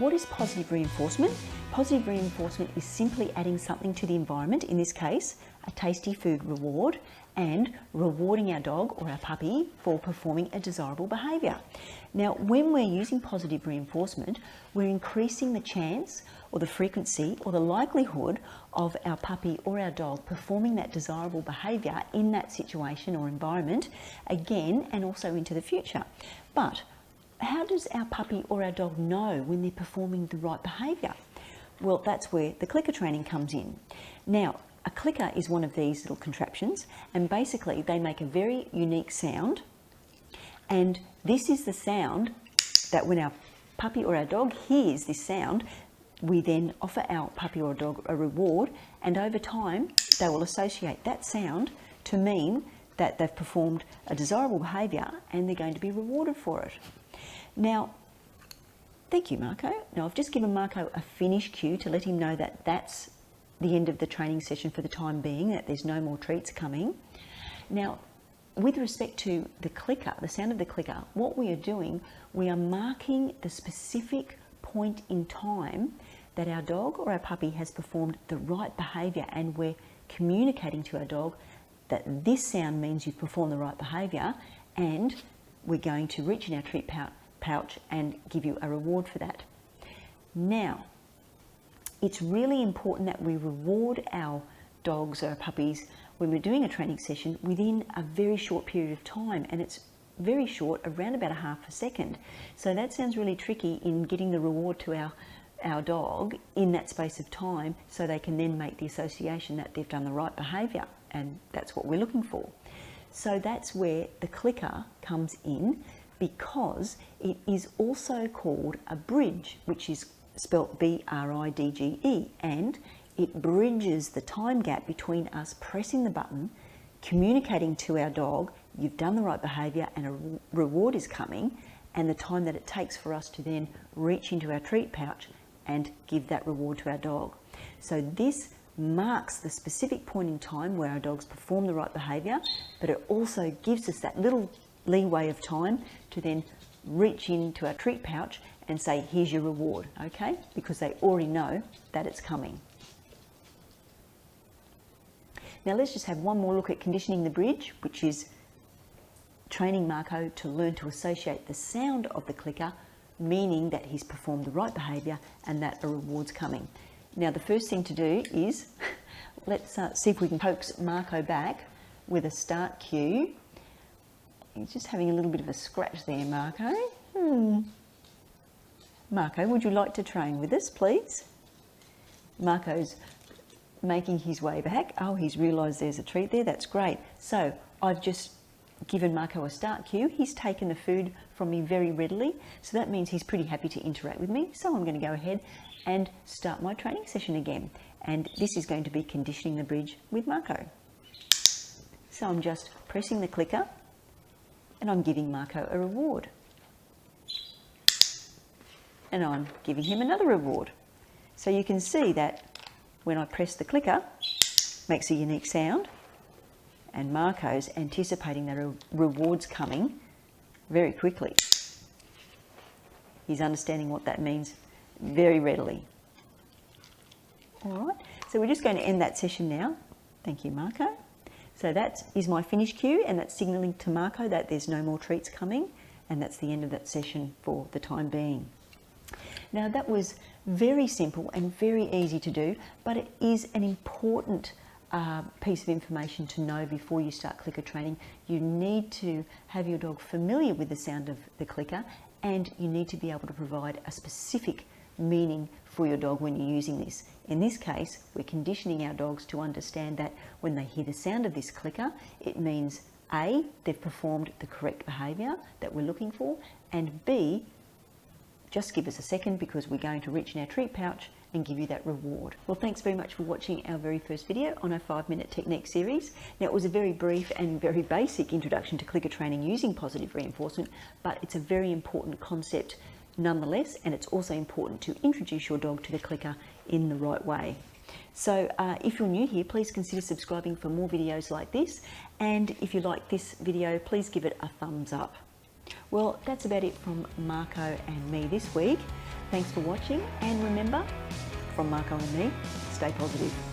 what is positive reinforcement? Positive reinforcement is simply adding something to the environment, in this case, a tasty food reward, and rewarding our dog or our puppy for performing a desirable behaviour. Now, when we're using positive reinforcement, we're increasing the chance or the frequency or the likelihood of our puppy or our dog performing that desirable behaviour in that situation or environment again and also into the future. But how does our puppy or our dog know when they're performing the right behaviour? Well, that's where the clicker training comes in. Now, a clicker is one of these little contraptions, and basically they make a very unique sound, and this is the sound that when our puppy or our dog hears this sound, we then offer our puppy or dog a reward, and over time they will associate that sound to mean that they've performed a desirable behaviour and they're going to be rewarded for it. Now, thank you, Marco. Now, I've just given Marco a finish cue to let him know that that's the end of the training session for the time being, that there's no more treats coming. Now, with respect to the clicker, the sound of the clicker, what we are doing, we are marking the specific point in time that our dog or our puppy has performed the right behaviour, and we're communicating to our dog that this sound means you've performed the right behaviour, and we're going to reach in our treat pouch and give you a reward for that. Now, it's really important that we reward our dogs or our puppies when we're doing a training session within a very short period of time, and it's very short, around about a half a second. So that sounds really tricky in getting the reward to our dog in that space of time, so they can then make the association that they've done the right behaviour, and that's what we're looking for. So that's where the clicker comes in, because it is also called a bridge, which is spelt B-R-I-D-G-E, and it bridges the time gap between us pressing the button, communicating to our dog, you've done the right behaviour and a reward is coming, and the time that it takes for us to then reach into our treat pouch and give that reward to our dog. So this marks the specific point in time where our dogs perform the right behaviour, but it also gives us that little leeway of time to then reach into our treat pouch and say, here's your reward, okay? Because they already know that it's coming. Now let's just have one more look at conditioning the bridge, which is training Marco to learn to associate the sound of the clicker, meaning that he's performed the right behaviour and that a reward's coming. Now the first thing to do is, let's see if we can coax Marco back with a start cue. He's just having a little bit of a scratch there, Marco. Marco, would you like to train with us, please? Marco's making his way back. Oh, he's realised there's a treat there. That's great. So I've just given Marco a start cue. He's taken the food from me very readily. So that means he's pretty happy to interact with me. So I'm going to go ahead and start my training session again. And this is going to be conditioning the bridge with Marco. So I'm just pressing the clicker and I'm giving Marco a reward. And I'm giving him another reward. So you can see that when I press the clicker, it makes a unique sound, and Marco's anticipating that a reward's coming very quickly. He's understanding what that means very readily. All right, so we're just going to end that session now. Thank you, Marco. So that is my finish cue, and that's signalling to Marco that there's no more treats coming, and that's the end of that session for the time being. Now that was very simple and very easy to do, but it is an important piece of information to know before you start clicker training. You need to have your dog familiar with the sound of the clicker, and you need to be able to provide a specific meaning for your dog when you're using this. In this case, we're conditioning our dogs to understand that when they hear the sound of this clicker, it means A, they've performed the correct behaviour that we're looking for, and B, just give us a second because we're going to reach in our treat pouch and give you that reward. Well, thanks very much for watching our very first video on our 5-minute technique series. Now, it was a very brief and very basic introduction to clicker training using positive reinforcement, but it's a very important concept nonetheless, and it's also important to introduce your dog to the clicker in the right way. So if you're new here, please consider subscribing for more videos like this, and if you like this video, please give it a thumbs up. Well, that's about it from Marco and me this week. Thanks for watching, and remember, from Marco and me, stay positive.